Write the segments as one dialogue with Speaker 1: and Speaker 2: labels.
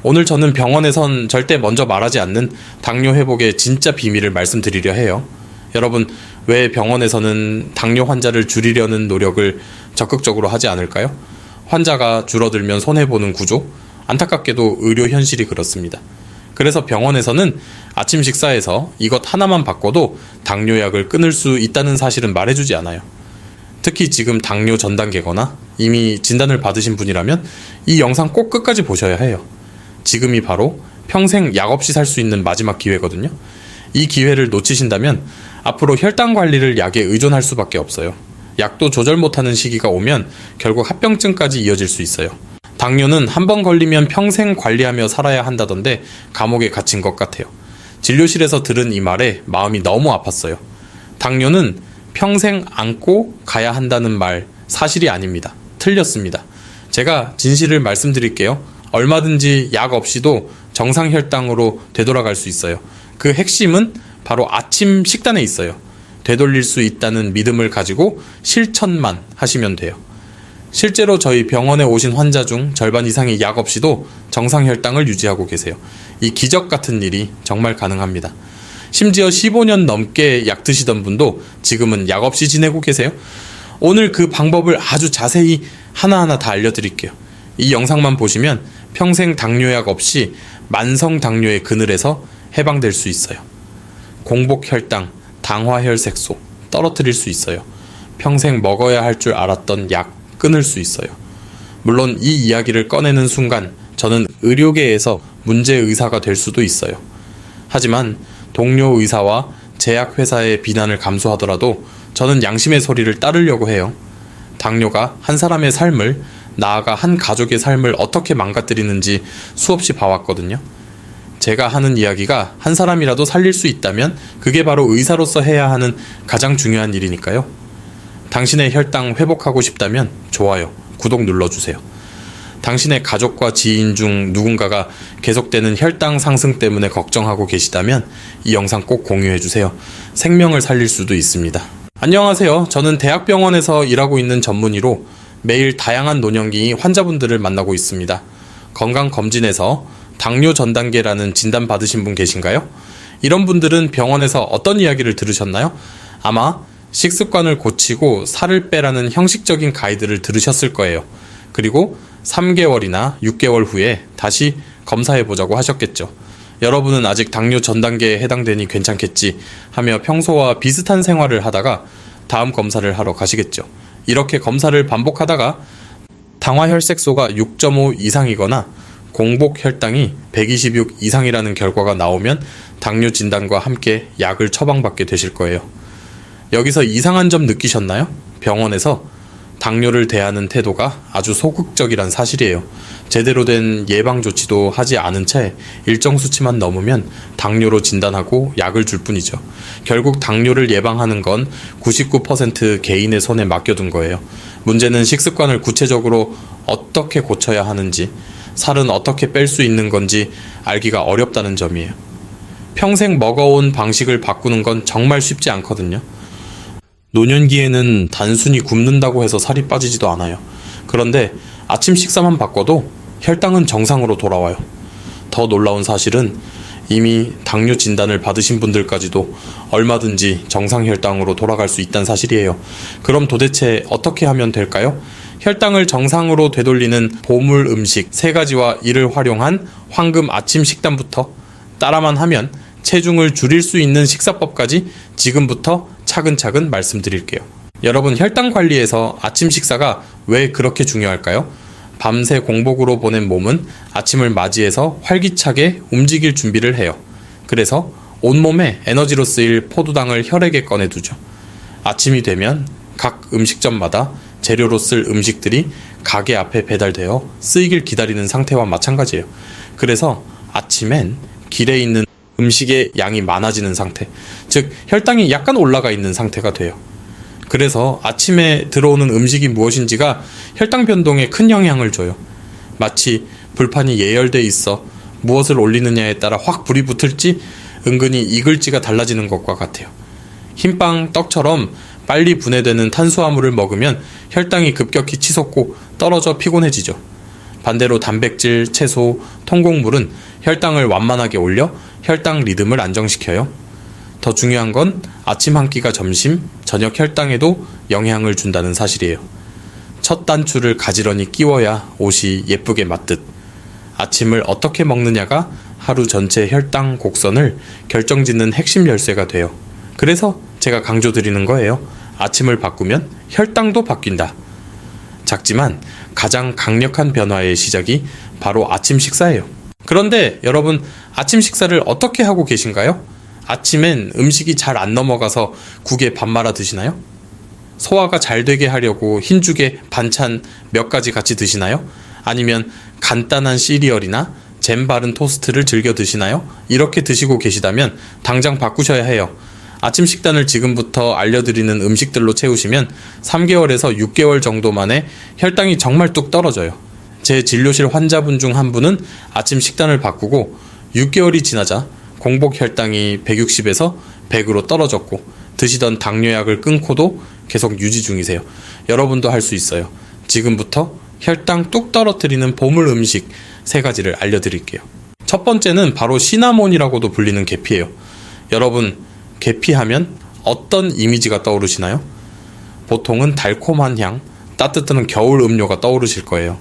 Speaker 1: 오늘 저는 병원에선 절대 먼저 말하지 않는 당뇨 회복의 진짜 비밀을 말씀드리려 해요. 여러분, 왜 병원에서는 당뇨 환자를 줄이려는 노력을 적극적으로 하지 않을까요? 환자가 줄어들면 손해보는 구조? 안타깝게도 의료 현실이 그렇습니다. 그래서 병원에서는 아침 식사에서 이것 하나만 바꿔도 당뇨약을 끊을 수 있다는 사실은 말해주지 않아요. 특히 지금 당뇨 전 단계거나 이미 진단을 받으신 분이라면 이 영상 꼭 끝까지 보셔야 해요. 지금이 바로 평생 약 없이 살 수 있는 마지막 기회거든요. 이 기회를 놓치신다면 앞으로 혈당 관리를 약에 의존할 수밖에 없어요. 약도 조절 못하는 시기가 오면 결국 합병증까지 이어질 수 있어요. 당뇨는 한 번 걸리면 평생 관리하며 살아야 한다던데 감옥에 갇힌 것 같아요. 진료실에서 들은 이 말에 마음이 너무 아팠어요. 당뇨는 평생 안고 가야 한다는 말 사실이 아닙니다. 틀렸습니다. 제가 진실을 말씀드릴게요. 얼마든지 약 없이도 정상 혈당으로 되돌아갈 수 있어요. 그 핵심은 바로 아침 식단에 있어요. 되돌릴 수 있다는 믿음을 가지고 실천만 하시면 돼요. 실제로 저희 병원에 오신 환자 중 절반 이상이 약 없이도 정상 혈당을 유지하고 계세요. 이 기적 같은 일이 정말 가능합니다. 심지어 15년 넘게 약 드시던 분도 지금은 약 없이 지내고 계세요. 오늘 그 방법을 아주 자세히 하나하나 다 알려드릴게요. 이 영상만 보시면 평생 당뇨약 없이 만성 당뇨의 그늘에서 해방될 수 있어요. 공복 혈당, 당화혈색소 떨어뜨릴 수 있어요. 평생 먹어야 할 줄 알았던 약 끊을 수 있어요. 물론 이 이야기를 꺼내는 순간 저는 의료계에서 문제의사가 될 수도 있어요. 하지만 동료 의사와 제약회사의 비난을 감수하더라도 저는 양심의 소리를 따르려고 해요. 당뇨가 한 사람의 삶을, 나아가 한 가족의 삶을 어떻게 망가뜨리는지 수없이 봐왔거든요. 제가 하는 이야기가 한 사람이라도 살릴 수 있다면 그게 바로 의사로서 해야 하는 가장 중요한 일이니까요. 당신의 혈당 회복하고 싶다면 좋아요, 구독 눌러주세요. 당신의 가족과 지인 중 누군가가 계속되는 혈당 상승 때문에 걱정하고 계시다면 이 영상 꼭 공유해주세요. 생명을 살릴 수도 있습니다. 안녕하세요. 저는 대학병원에서 일하고 있는 전문의로 매일 다양한 노년기 환자분들을 만나고 있습니다. 건강검진에서 당뇨 전 단계라는 진단 받으신 분 계신가요? 이런 분들은 병원에서 어떤 이야기를 들으셨나요? 아마 식습관을 고치고 살을 빼라는 형식적인 가이드를 들으셨을 거예요. 그리고 3개월이나 6개월 후에 다시 검사해보자고 하셨겠죠. 여러분은 아직 당뇨 전 단계에 해당되니 괜찮겠지 하며 평소와 비슷한 생활을 하다가 다음 검사를 하러 가시겠죠. 이렇게 검사를 반복하다가 당화혈색소가 6.5 이상이거나 공복 혈당이 126 이상이라는 결과가 나오면 당뇨 진단과 함께 약을 처방받게 되실 거예요. 여기서 이상한 점 느끼셨나요? 병원에서 당뇨를 대하는 태도가 아주 소극적이란 사실이에요. 제대로 된 예방 조치도 하지 않은 채 일정 수치만 넘으면 당뇨로 진단하고 약을 줄 뿐이죠. 결국 당뇨를 예방하는 건 99% 개인의 손에 맡겨둔 거예요. 문제는 식습관을 구체적으로 어떻게 고쳐야 하는지, 살은 어떻게 뺄 수 있는 건지 알기가 어렵다는 점이에요. 평생 먹어온 방식을 바꾸는 건 정말 쉽지 않거든요. 노년기에는 단순히 굶는다고 해서 살이 빠지지도 않아요. 그런데 아침 식사만 바꿔도 혈당은 정상으로 돌아와요. 더 놀라운 사실은 이미 당뇨 진단을 받으신 분들까지도 얼마든지 정상 혈당으로 돌아갈 수 있다는 사실이에요. 그럼 도대체 어떻게 하면 될까요? 혈당을 정상으로 되돌리는 보물 음식 3가지와 이를 활용한 황금 아침 식단부터 따라만 하면 체중을 줄일 수 있는 식사법까지 지금부터 차근차근 말씀드릴게요. 여러분, 혈당 관리에서 아침 식사가 왜 그렇게 중요할까요? 밤새 공복으로 보낸 몸은 아침을 맞이해서 활기차게 움직일 준비를 해요. 그래서 온몸에 에너지로 쓰일 포도당을 혈액에 꺼내두죠. 아침이 되면 각 음식점마다 재료로 쓸 음식들이 가게 앞에 배달되어 쓰이길 기다리는 상태와 마찬가지예요. 그래서 아침엔 길에 있는 음식의 양이 많아지는 상태, 즉 혈당이 약간 올라가 있는 상태가 돼요. 그래서 아침에 들어오는 음식이 무엇인지가 혈당 변동에 큰 영향을 줘요. 마치 불판이 예열돼 있어 무엇을 올리느냐에 따라 확 불이 붙을지 은근히 익을지가 달라지는 것과 같아요. 흰빵, 떡처럼 빨리 분해되는 탄수화물을 먹으면 혈당이 급격히 치솟고 떨어져 피곤해지죠. 반대로 단백질, 채소, 통곡물은 혈당을 완만하게 올려 혈당 리듬을 안정시켜요. 더 중요한 건 아침 한 끼가 점심, 저녁 혈당에도 영향을 준다는 사실이에요. 첫 단추를 가지런히 끼워야 옷이 예쁘게 맞듯 아침을 어떻게 먹느냐가 하루 전체 혈당 곡선을 결정짓는 핵심 열쇠가 돼요. 그래서 제가 강조드리는 거예요. 아침을 바꾸면 혈당도 바뀐다. 작지만 가장 강력한 변화의 시작이 바로 아침 식사예요. 그런데 여러분, 아침 식사를 어떻게 하고 계신가요? 아침엔 음식이 잘 안 넘어가서 국에 밥 말아 드시나요? 소화가 잘 되게 하려고 흰죽에 반찬 몇 가지 같이 드시나요? 아니면 간단한 시리얼이나 잼 바른 토스트를 즐겨 드시나요? 이렇게 드시고 계시다면 당장 바꾸셔야 해요. 아침 식단을 지금부터 알려드리는 음식들로 채우시면 3개월에서 6개월 정도 만에 혈당이 정말 뚝 떨어져요. 제 진료실 환자분 중 한 분은 아침 식단을 바꾸고 6개월이 지나자 공복 혈당이 160에서 100으로 떨어졌고 드시던 당뇨약을 끊고도 계속 유지 중이세요. 여러분도 할 수 있어요. 지금부터 혈당 뚝 떨어뜨리는 보물 음식 3가지를 알려드릴게요. 첫 번째는 바로 시나몬이라고도 불리는 계피예요. 여러분, 계피하면 어떤 이미지가 떠오르시나요? 보통은 달콤한 향, 따뜻한 겨울 음료가 떠오르실 거예요.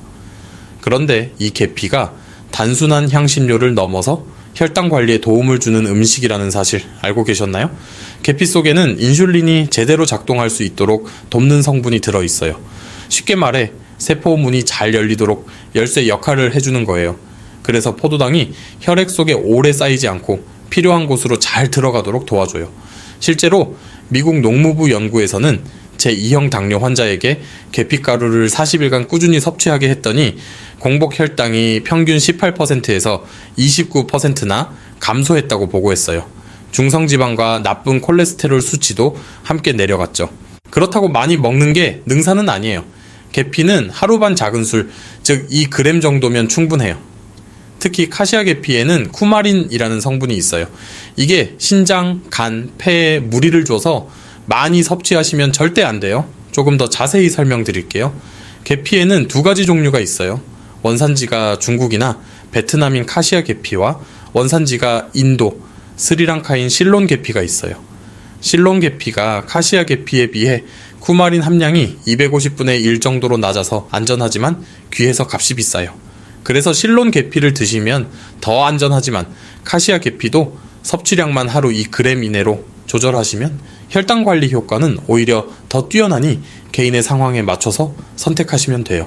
Speaker 1: 그런데 이 계피가 단순한 향신료를 넘어서 혈당 관리에 도움을 주는 음식이라는 사실 알고 계셨나요? 계피 속에는 인슐린이 제대로 작동할 수 있도록 돕는 성분이 들어있어요. 쉽게 말해 세포문이 잘 열리도록 열쇠 역할을 해주는 거예요. 그래서 포도당이 혈액 속에 오래 쌓이지 않고 필요한 곳으로 잘 들어가도록 도와줘요. 실제로 미국 농무부 연구에서는 제2형 당뇨 환자에게 계피가루를 40일간 꾸준히 섭취하게 했더니 공복 혈당이 평균 18%에서 29%나 감소했다고 보고했어요. 중성지방과 나쁜 콜레스테롤 수치도 함께 내려갔죠. 그렇다고 많이 먹는 게 능사는 아니에요. 계피는 하루 반 작은 술, 즉 2g 정도면 충분해요. 특히 카시아 계피에는 쿠마린이라는 성분이 있어요. 이게 신장, 간, 폐에 무리를 줘서 많이 섭취하시면 절대 안 돼요. 조금 더 자세히 설명드릴게요. 계피에는 2가지 종류가 있어요. 원산지가 중국이나 베트남인 카시아 계피와 원산지가 인도, 스리랑카인 실론 계피가 있어요. 실론 계피가 카시아 계피에 비해 쿠마린 함량이 250분의 1 정도로 낮아서 안전하지만 귀해서 값이 비싸요. 그래서 실론 계피를 드시면 더 안전하지만 카시아 계피도 섭취량만 하루 2g 이내로 조절하시면 혈당 관리 효과는 오히려 더 뛰어나니 개인의 상황에 맞춰서 선택하시면 돼요.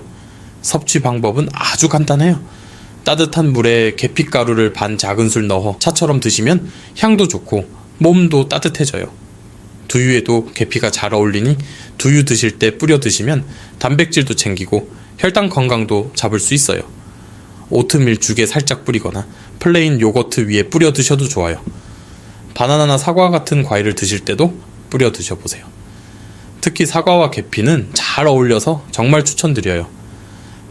Speaker 1: 섭취 방법은 아주 간단해요. 따뜻한 물에 계피가루를 반 작은술 넣어 차처럼 드시면 향도 좋고 몸도 따뜻해져요. 두유에도 계피가 잘 어울리니 두유 드실 때 뿌려 드시면 단백질도 챙기고 혈당 건강도 잡을 수 있어요. 오트밀 죽에 살짝 뿌리거나 플레인 요거트 위에 뿌려 드셔도 좋아요. 바나나나 사과 같은 과일을 드실 때도 뿌려 드셔보세요. 특히 사과와 계피는 잘 어울려서 정말 추천드려요.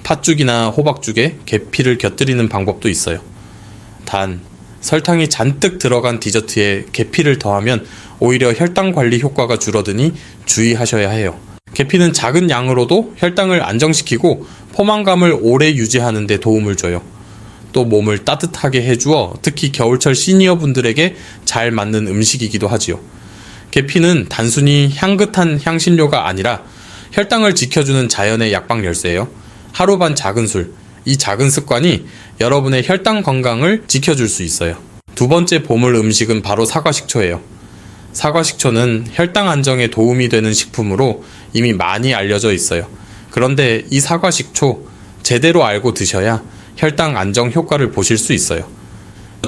Speaker 1: 팥죽이나 호박죽에 계피를 곁들이는 방법도 있어요. 단, 설탕이 잔뜩 들어간 디저트에 계피를 더하면 오히려 혈당 관리 효과가 줄어드니 주의하셔야 해요. 계피는 작은 양으로도 혈당을 안정시키고 포만감을 오래 유지하는 데 도움을 줘요. 또 몸을 따뜻하게 해주어 특히 겨울철 시니어 분들에게 잘 맞는 음식이기도 하지요. 계피는 단순히 향긋한 향신료가 아니라 혈당을 지켜주는 자연의 약방 열쇠예요. 하루 반 작은 술, 이 작은 습관이 여러분의 혈당 건강을 지켜줄 수 있어요. 2번째 보물 음식은 바로 사과식초예요. 사과식초는 혈당 안정에 도움이 되는 식품으로 이미 많이 알려져 있어요. 그런데 이 사과식초 제대로 알고 드셔야 혈당 안정 효과를 보실 수 있어요.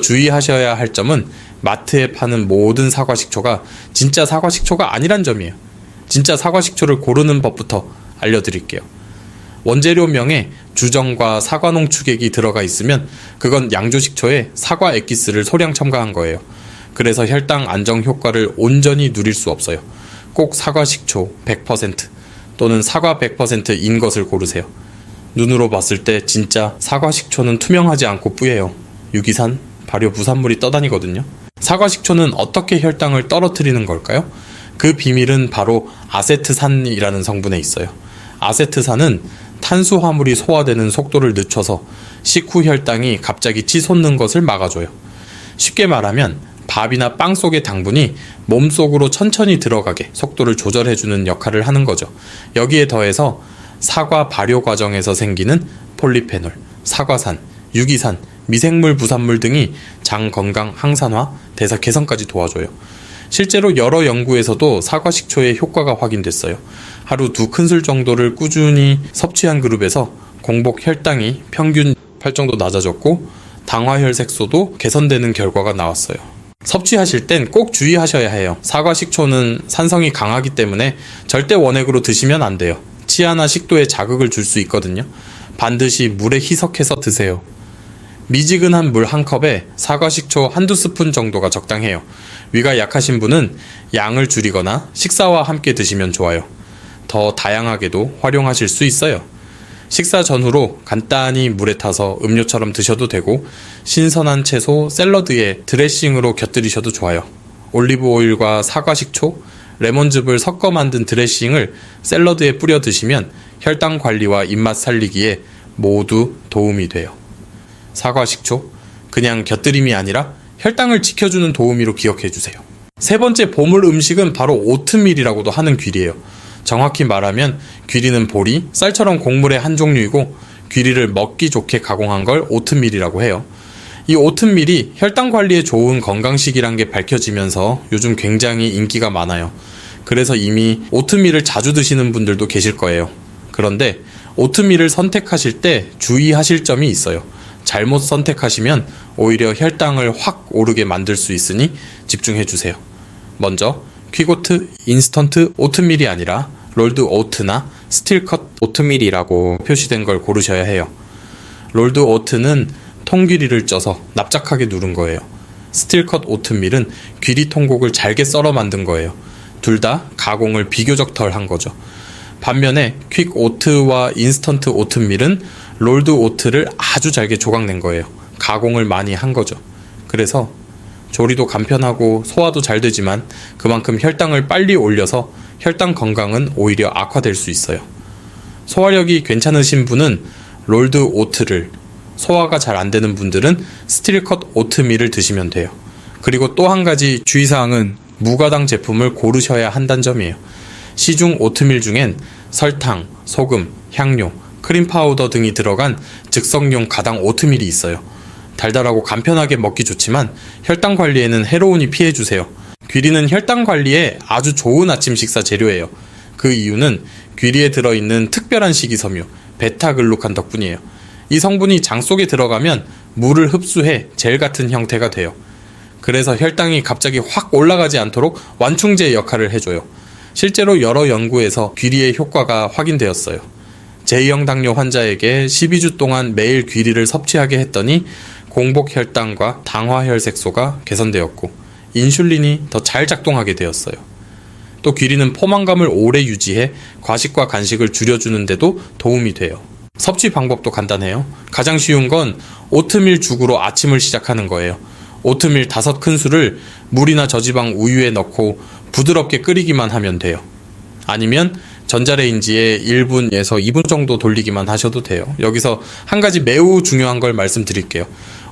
Speaker 1: 주의하셔야 할 점은 마트에 파는 모든 사과식초가 진짜 사과식초가 아니란 점이에요. 진짜 사과식초를 고르는 법부터 알려드릴게요. 원재료명에 주정과 사과농축액이 들어가 있으면 그건 양조식초에 사과 액기스를 소량 첨가한 거예요. 그래서 혈당 안정 효과를 온전히 누릴 수 없어요. 꼭 사과식초 100% 또는 사과 100%인 것을 고르세요. 눈으로 봤을 때 진짜 사과식초는 투명하지 않고 뿌예요. 유기산, 발효 부산물이 떠다니거든요. 사과식초는 어떻게 혈당을 떨어뜨리는 걸까요? 그 비밀은 바로 아세트산이라는 성분에 있어요. 아세트산은 탄수화물이 소화되는 속도를 늦춰서 식후 혈당이 갑자기 치솟는 것을 막아줘요. 쉽게 말하면 밥이나 빵 속의 당분이 몸속으로 천천히 들어가게 속도를 조절해주는 역할을 하는 거죠. 여기에 더해서 사과 발효 과정에서 생기는 폴리페놀, 사과산, 유기산, 미생물 부산물 등이 장 건강 항산화, 대사 개선까지 도와줘요. 실제로 여러 연구에서도 사과 식초의 효과가 확인됐어요. 하루 2큰술 정도를 꾸준히 섭취한 그룹에서 공복 혈당이 평균 8 정도 낮아졌고 당화혈색소도 개선되는 결과가 나왔어요. 섭취하실 땐 꼭 주의하셔야 해요. 사과 식초는 산성이 강하기 때문에 절대 원액으로 드시면 안 돼요. 치아나 식도에 자극을 줄 수 있거든요. 반드시 물에 희석해서 드세요. 미지근한 물 1컵에 사과 식초 1~2스푼 정도가 적당해요. 위가 약하신 분은 양을 줄이거나 식사와 함께 드시면 좋아요. 더 다양하게도 활용하실 수 있어요. 식사 전후로 간단히 물에 타서 음료처럼 드셔도 되고 신선한 채소 샐러드에 드레싱으로 곁들이셔도 좋아요. 올리브 오일과 사과 식초, 레몬즙을 섞어 만든 드레싱을 샐러드에 뿌려 드시면 혈당 관리와 입맛 살리기에 모두 도움이 돼요. 사과 식초, 그냥 곁들임이 아니라 혈당을 지켜주는 도우미로 기억해주세요. 세 번째 보물 음식은 바로 오트밀이라고도 하는 귀리예요. 정확히 말하면 귀리는 보리, 쌀처럼 곡물의 한 종류이고 귀리를 먹기 좋게 가공한 걸 오트밀이라고 해요. 이 오트밀이 혈당 관리에 좋은 건강식이란 게 밝혀지면서 요즘 굉장히 인기가 많아요. 그래서 이미 오트밀을 자주 드시는 분들도 계실 거예요. 그런데 오트밀을 선택하실 때 주의하실 점이 있어요. 잘못 선택하시면 오히려 혈당을 확 오르게 만들 수 있으니 집중해주세요. 먼저 퀵오트 인스턴트 오트밀이 아니라 롤드 오트나 스틸컷 오트밀이라고 표시된 걸 고르셔야 해요. 롤드 오트는 통귀리를 쪄서 납작하게 누른 거예요. 스틸컷 오트밀은 귀리 통곡을 잘게 썰어 만든 거예요. 둘 다 가공을 비교적 덜 한 거죠. 반면에 퀵오트와 인스턴트 오트밀은 롤드 오트를 아주 잘게 조각낸 거예요. 가공을 많이 한 거죠. 그래서 조리도 간편하고 소화도 잘 되지만 그만큼 혈당을 빨리 올려서 혈당 건강은 오히려 악화될 수 있어요. 소화력이 괜찮으신 분은 롤드 오트를, 소화가 잘 안 되는 분들은 스틸컷 오트밀을 드시면 돼요. 그리고 또 한 가지 주의사항은 무가당 제품을 고르셔야 한다는 점이에요. 시중 오트밀 중엔 설탕, 소금, 향료, 크림 파우더 등이 들어간 즉석용 가당 오트밀이 있어요. 달달하고 간편하게 먹기 좋지만 혈당 관리에는 해로우니 피해주세요. 귀리는 혈당 관리에 아주 좋은 아침 식사 재료예요. 그 이유는 귀리에 들어있는 특별한 식이섬유 베타글루칸 덕분이에요. 이 성분이 장 속에 들어가면 물을 흡수해 젤 같은 형태가 돼요. 그래서 혈당이 갑자기 확 올라가지 않도록 완충제 역할을 해줘요. 실제로 여러 연구에서 귀리의 효과가 확인되었어요. 제2형 당뇨 환자에게 12주 동안 매일 귀리를 섭취하게 했더니 공복 혈당과 당화혈색소가 개선되었고 인슐린이 더 잘 작동하게 되었어요. 또 귀리는 포만감을 오래 유지해 과식과 간식을 줄여주는데도 도움이 돼요. 섭취 방법도 간단해요. 가장 쉬운 건 오트밀 죽으로 아침을 시작하는 거예요. 오트밀 5큰술을 물이나 저지방 우유에 넣고 부드럽게 끓이기만 하면 돼요. 아니면 전자레인지에 1분에서 2분 정도 돌리기만 하셔도 돼요. 여기서 한 가지 매우 중요한 걸 말씀드릴게요.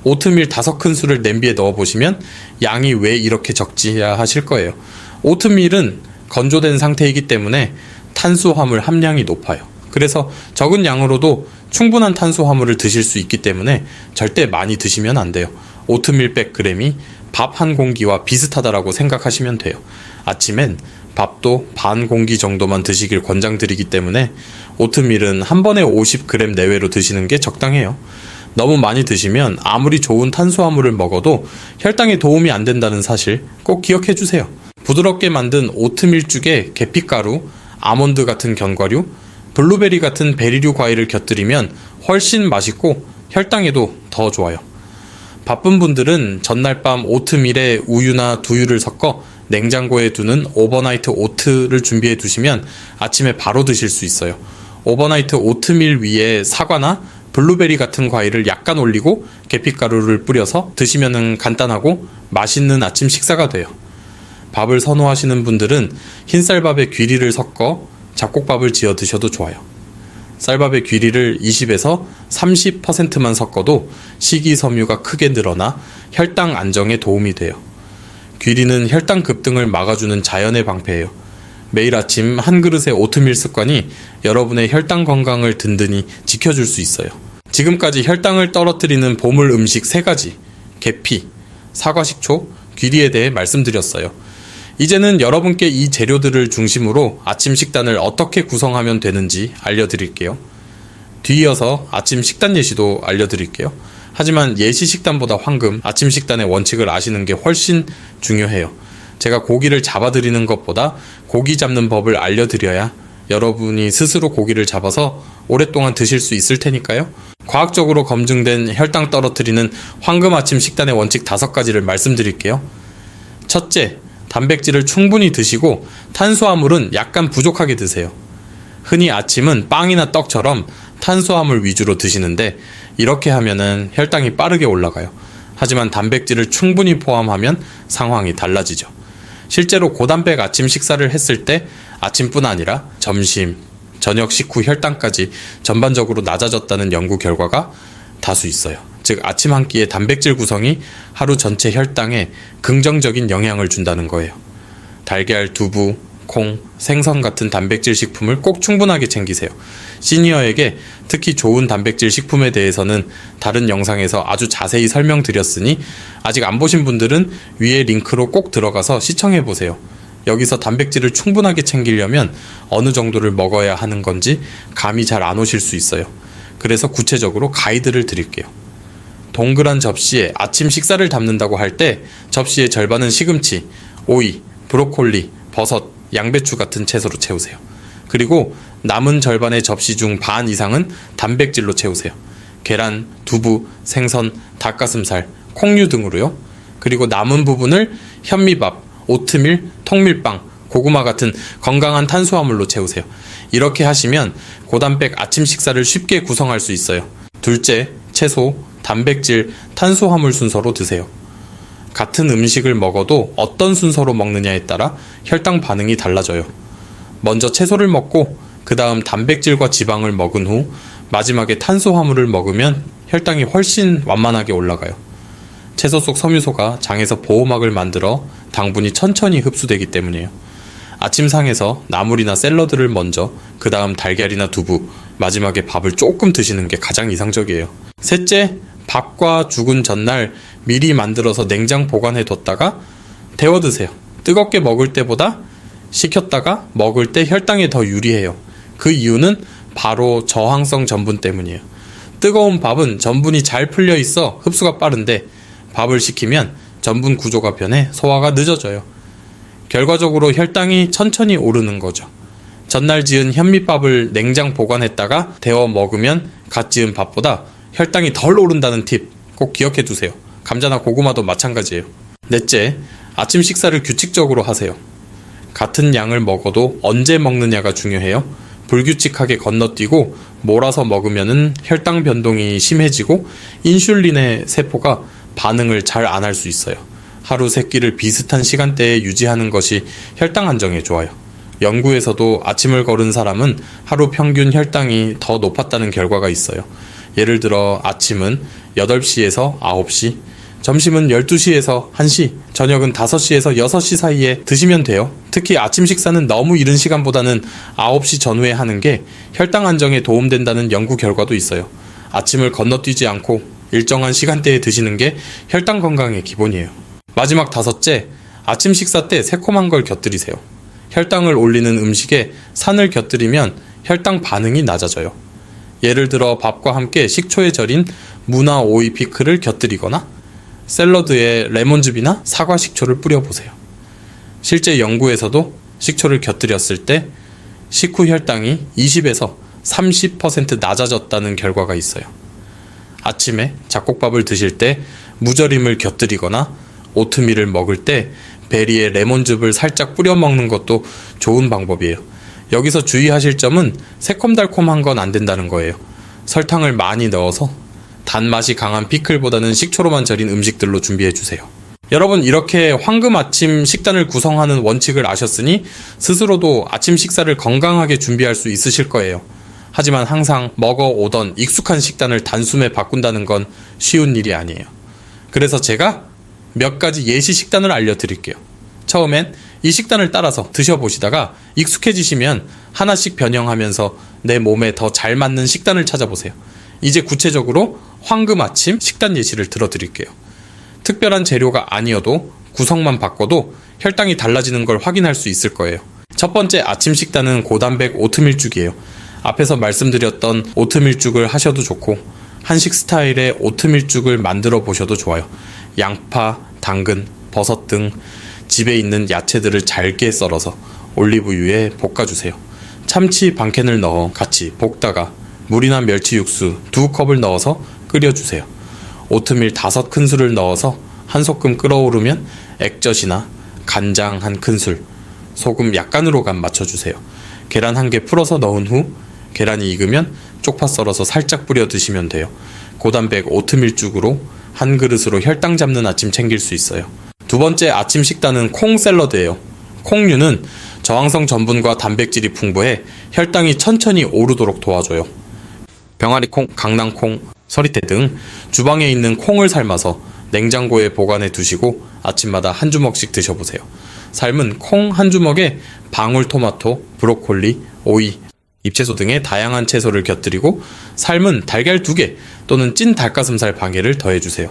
Speaker 1: 오트밀 5큰술을 냄비에 넣어보시면 양이 왜 이렇게 적지야 하실 거예요. 오트밀은 건조된 상태이기 때문에 탄수화물 함량이 높아요. 그래서 적은 양으로도 충분한 탄수화물을 드실 수 있기 때문에 절대 많이 드시면 안 돼요. 오트밀 100g이 밥 한 공기와 비슷하다라고 생각하시면 돼요. 아침엔 밥도 반 공기 정도만 드시길 권장드리기 때문에 오트밀은 한 번에 50g 내외로 드시는 게 적당해요. 너무 많이 드시면 아무리 좋은 탄수화물을 먹어도 혈당에 도움이 안 된다는 사실 꼭 기억해 주세요. 부드럽게 만든 오트밀죽에 계피가루, 아몬드 같은 견과류, 블루베리 같은 베리류 과일을 곁들이면 훨씬 맛있고 혈당에도 더 좋아요. 바쁜 분들은 전날 밤 오트밀에 우유나 두유를 섞어 냉장고에 두는 오버나이트 오트를 준비해 두시면 아침에 바로 드실 수 있어요. 오버나이트 오트밀 위에 사과나 블루베리 같은 과일을 약간 올리고 계피가루를 뿌려서 드시면 간단하고 맛있는 아침 식사가 돼요. 밥을 선호하시는 분들은 흰쌀밥에 귀리를 섞어 잡곡밥을 지어 드셔도 좋아요. 쌀밥의 귀리를 20에서 30%만 섞어도 식이섬유가 크게 늘어나 혈당 안정에 도움이 돼요. 귀리는 혈당 급등을 막아주는 자연의 방패예요. 매일 아침 한 그릇의 오트밀 습관이 여러분의 혈당 건강을 든든히 지켜줄 수 있어요. 지금까지 혈당을 떨어뜨리는 보물 음식 3가지, 계피, 사과식초, 귀리에 대해 말씀드렸어요. 이제는 여러분께 이 재료들을 중심으로 아침 식단을 어떻게 구성하면 되는지 알려드릴게요. 뒤이어서 아침 식단 예시도 알려드릴게요. 하지만 예시 식단보다 황금, 아침 식단의 원칙을 아시는 게 훨씬 중요해요. 제가 고기를 잡아드리는 것보다 고기 잡는 법을 알려드려야 여러분이 스스로 고기를 잡아서 오랫동안 드실 수 있을 테니까요. 과학적으로 검증된 혈당 떨어뜨리는 황금 아침 식단의 원칙 5가지를 말씀드릴게요. 첫째, 단백질을 충분히 드시고 탄수화물은 약간 부족하게 드세요. 흔히 아침은 빵이나 떡처럼 탄수화물 위주로 드시는데 이렇게 하면은 혈당이 빠르게 올라가요. 하지만 단백질을 충분히 포함하면 상황이 달라지죠. 실제로 고단백 아침 식사를 했을 때 아침뿐 아니라 점심, 저녁 식후 혈당까지 전반적으로 낮아졌다는 연구 결과가 다수 있어요. 즉 아침 한 끼의 단백질 구성이 하루 전체 혈당에 긍정적인 영향을 준다는 거예요. 달걀, 두부, 콩, 생선 같은 단백질 식품을 꼭 충분하게 챙기세요. 시니어에게 특히 좋은 단백질 식품에 대해서는 다른 영상에서 아주 자세히 설명드렸으니 아직 안 보신 분들은 위에 링크로 꼭 들어가서 시청해보세요. 여기서 단백질을 충분하게 챙기려면 어느 정도를 먹어야 하는 건지 감이 잘 안 오실 수 있어요. 그래서 구체적으로 가이드를 드릴게요. 동그란 접시에 아침 식사를 담는다고 할 때 접시의 절반은 시금치, 오이, 브로콜리, 버섯, 양배추 같은 채소로 채우세요. 그리고 남은 절반의 접시 중 반 이상은 단백질로 채우세요. 계란, 두부, 생선, 닭가슴살, 콩류 등으로요. 그리고 남은 부분을 현미밥, 오트밀, 통밀빵, 고구마 같은 건강한 탄수화물로 채우세요. 이렇게 하시면 고단백 아침 식사를 쉽게 구성할 수 있어요. 둘째, 채소, 단백질, 탄수화물 순서로 드세요. 같은 음식을 먹어도 어떤 순서로 먹느냐에 따라 혈당 반응이 달라져요. 먼저 채소를 먹고 그 다음 단백질과 지방을 먹은 후 마지막에 탄수화물을 먹으면 혈당이 훨씬 완만하게 올라가요. 채소 속 섬유소가 장에서 보호막을 만들어 당분이 천천히 흡수되기 때문이에요. 아침상에서 나물이나 샐러드를 먼저, 그 다음 달걀이나 두부, 마지막에 밥을 조금 드시는 게 가장 이상적이에요. 셋째, 밥과 죽은 전날 미리 만들어서 냉장 보관해 뒀다가 데워 드세요. 뜨겁게 먹을 때보다 식혔다가 먹을 때 혈당에 더 유리해요. 그 이유는 바로 저항성 전분 때문이에요. 뜨거운 밥은 전분이 잘 풀려 있어 흡수가 빠른데 밥을 식히면 전분 구조가 변해 소화가 늦어져요. 결과적으로 혈당이 천천히 오르는 거죠. 전날 지은 현미밥을 냉장 보관했다가 데워 먹으면 갓 지은 밥보다 혈당이 덜 오른다는 팁 꼭 기억해 두세요. 감자나 고구마도 마찬가지예요. 넷째, 아침 식사를 규칙적으로 하세요. 같은 양을 먹어도 언제 먹느냐가 중요해요. 불규칙하게 건너뛰고 몰아서 먹으면은 혈당 변동이 심해지고 인슐린의 세포가 반응을 잘 안 할 수 있어요. 하루 3끼를 비슷한 시간대에 유지하는 것이 혈당 안정에 좋아요. 연구에서도 아침을 걸은 사람은 하루 평균 혈당이 더 높았다는 결과가 있어요. 예를 들어 아침은 8시에서 9시, 점심은 12시에서 1시, 저녁은 5시에서 6시 사이에 드시면 돼요. 특히 아침 식사는 너무 이른 시간보다는 9시 전후에 하는 게 혈당 안정에 도움된다는 연구 결과도 있어요. 아침을 건너뛰지 않고 일정한 시간대에 드시는 게 혈당 건강의 기본이에요. 마지막 5째, 아침 식사 때 새콤한 걸 곁들이세요. 혈당을 올리는 음식에 산을 곁들이면 혈당 반응이 낮아져요. 예를 들어 밥과 함께 식초에 절인 무나 오이 피클을 곁들이거나 샐러드에 레몬즙이나 사과 식초를 뿌려보세요. 실제 연구에서도 식초를 곁들였을 때 식후 혈당이 20에서 30% 낮아졌다는 결과가 있어요. 아침에 잡곡밥을 드실 때 무절임을 곁들이거나 오트밀을 먹을 때 베리에 레몬즙을 살짝 뿌려 먹는 것도 좋은 방법이에요. 여기서 주의하실 점은 새콤달콤한 건 안 된다는 거예요. 설탕을 많이 넣어서 단맛이 강한 피클보다는 식초로만 절인 음식들로 준비해주세요. 여러분, 이렇게 황금 아침 식단을 구성하는 원칙을 아셨으니 스스로도 아침 식사를 건강하게 준비할 수 있으실 거예요. 하지만 항상 먹어오던 익숙한 식단을 단숨에 바꾼다는 건 쉬운 일이 아니에요. 그래서 제가 몇 가지 예시 식단을 알려드릴게요. 처음엔 이 식단을 따라서 드셔보시다가 익숙해지시면 하나씩 변형하면서 내 몸에 더 잘 맞는 식단을 찾아보세요. 이제 구체적으로 황금 아침 식단 예시를 들어드릴게요. 특별한 재료가 아니어도 구성만 바꿔도 혈당이 달라지는 걸 확인할 수 있을 거예요. 첫 번째 아침 식단은 고단백 오트밀죽이에요. 앞에서 말씀드렸던 오트밀죽을 하셔도 좋고 한식 스타일의 오트밀죽을 만들어 보셔도 좋아요. 양파, 당근, 버섯 등 집에 있는 야채들을 잘게 썰어서 올리브유에 볶아주세요. 참치 반캔을 넣어 같이 볶다가 물이나 멸치 육수 2컵을 넣어서 끓여주세요. 오트밀 5큰술을 넣어서 한 소끔 끓어오르면 액젓이나 간장 1큰술, 소금 약간으로 간 맞춰주세요. 계란 1개 풀어서 넣은 후 계란이 익으면 쪽파 썰어서 살짝 뿌려 드시면 돼요. 고단백 오트밀죽으로 한 그릇으로 혈당 잡는 아침 챙길 수 있어요. 두 번째 아침 식단은 콩 샐러드예요. 콩류는 저항성 전분과 단백질이 풍부해 혈당이 천천히 오르도록 도와줘요. 병아리콩, 강낭콩, 서리태 등 주방에 있는 콩을 삶아서 냉장고에 보관해 두시고 아침마다 한 주먹씩 드셔보세요. 삶은 콩 한 주먹에 방울토마토, 브로콜리, 오이, 잎채소 등의 다양한 채소를 곁들이고 삶은 달걀 2개 또는 찐 닭가슴살 반개를 더해주세요.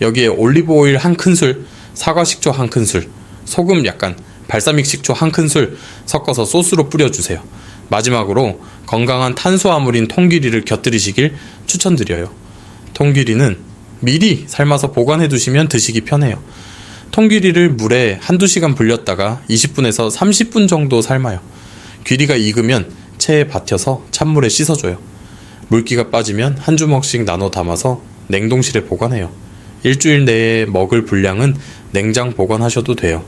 Speaker 1: 여기에 올리브오일 1큰술, 사과식초 1큰술, 소금 약간, 발사믹 식초 1큰술 섞어서 소스로 뿌려주세요. 마지막으로 건강한 탄수화물인 통귀리를 곁들이시길 추천드려요. 통귀리는 미리 삶아서 보관해 두시면 드시기 편해요. 통귀리를 물에 한두 시간 불렸다가 20분에서 30분 정도 삶아요. 귀리가 익으면 체에 받쳐서 찬물에 씻어줘요. 물기가 빠지면 한 주먹씩 나눠 담아서 냉동실에 보관해요. 일주일 내에 먹을 분량은 냉장 보관하셔도 돼요.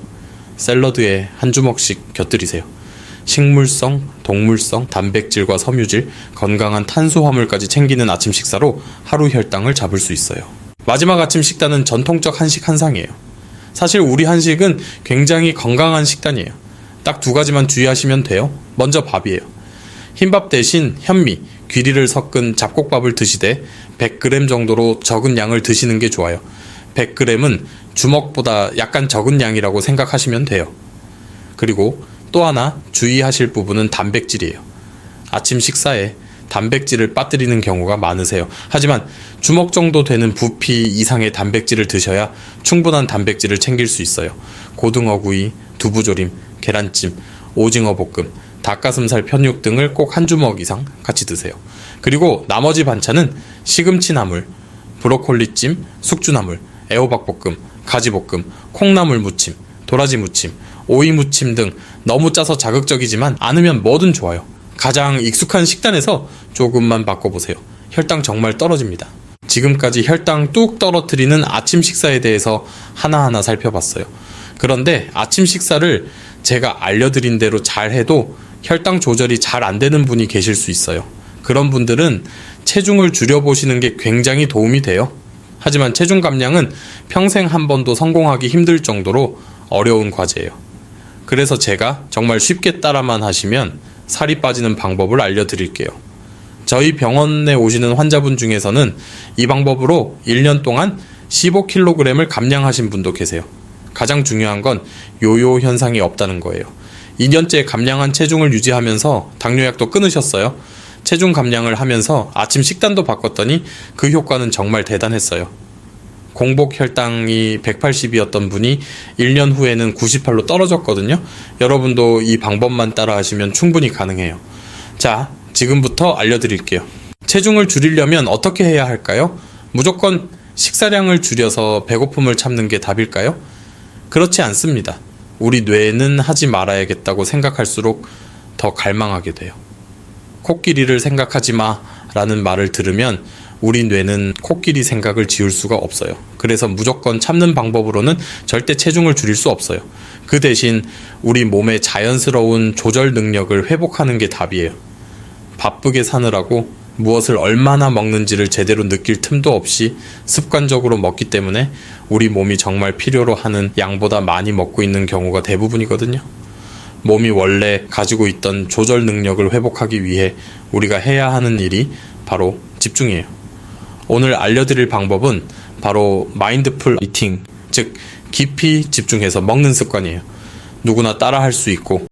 Speaker 1: 샐러드에 한 주먹씩 곁들이세요. 식물성, 동물성, 단백질과 섬유질, 건강한 탄수화물까지 챙기는 아침 식사로 하루 혈당을 잡을 수 있어요. 마지막 아침 식단은 전통적 한식 한상이에요. 사실 우리 한식은 굉장히 건강한 식단이에요. 딱 2가지만 주의하시면 돼요. 먼저 밥이에요. 흰밥 대신 현미, 귀리를 섞은 잡곡밥을 드시되 100g 정도로 적은 양을 드시는 게 좋아요. 100g은 주먹보다 약간 적은 양이라고 생각하시면 돼요. 그리고 또 하나 주의하실 부분은 단백질이에요. 아침 식사에 단백질을 빠뜨리는 경우가 많으세요. 하지만 주먹 정도 되는 부피 이상의 단백질을 드셔야 충분한 단백질을 챙길 수 있어요. 고등어구이, 두부조림, 계란찜, 오징어 볶음, 닭가슴살 편육 등을 꼭 한 주먹 이상 같이 드세요. 그리고 나머지 반찬은 시금치 나물, 브로콜리찜, 숙주나물, 애호박볶음, 가지볶음, 콩나물 무침, 도라지 무침, 오이 무침 등 너무 짜서 자극적이지만 않으면 뭐든 좋아요. 가장 익숙한 식단에서 조금만 바꿔보세요. 혈당 정말 떨어집니다. 지금까지 혈당 뚝 떨어뜨리는 아침 식사에 대해서 하나하나 살펴봤어요. 그런데 아침 식사를 제가 알려드린 대로 잘 해도 혈당 조절이 잘 안 되는 분이 계실 수 있어요. 그런 분들은 체중을 줄여보시는 게 굉장히 도움이 돼요. 하지만 체중 감량은 평생 한 번도 성공하기 힘들 정도로 어려운 과제예요. 그래서 제가 정말 쉽게 따라만 하시면 살이 빠지는 방법을 알려드릴게요. 저희 병원에 오시는 환자분 중에서는 이 방법으로 1년 동안 15kg을 감량하신 분도 계세요. 가장 중요한 건 요요 현상이 없다는 거예요. 2년째 감량한 체중을 유지하면서 당뇨약도 끊으셨어요. 체중 감량을 하면서 아침 식단도 바꿨더니 그 효과는 정말 대단했어요. 공복 혈당이 180이었던 분이 1년 후에는 98로 떨어졌거든요. 여러분도 이 방법만 따라 하시면 충분히 가능해요. 자, 지금부터 알려드릴게요. 체중을 줄이려면 어떻게 해야 할까요? 무조건 식사량을 줄여서 배고픔을 참는 게 답일까요? 그렇지 않습니다. 우리 뇌는 하지 말아야겠다고 생각할수록 더 갈망하게 돼요. 코끼리를 생각하지 마 라는 말을 들으면 우리 뇌는 코끼리 생각을 지울 수가 없어요. 그래서 무조건 참는 방법으로는 절대 체중을 줄일 수 없어요. 그 대신 우리 몸의 자연스러운 조절 능력을 회복하는 게 답이에요. 바쁘게 사느라고 무엇을 얼마나 먹는지를 제대로 느낄 틈도 없이 습관적으로 먹기 때문에 우리 몸이 정말 필요로 하는 양보다 많이 먹고 있는 경우가 대부분이거든요. 몸이 원래 가지고 있던 조절 능력을 회복하기 위해 우리가 해야 하는 일이 바로 집중이에요. 오늘 알려드릴 방법은 바로 마인드풀 이팅, 즉 깊이 집중해서 먹는 습관이에요. 누구나 따라 할 수 있고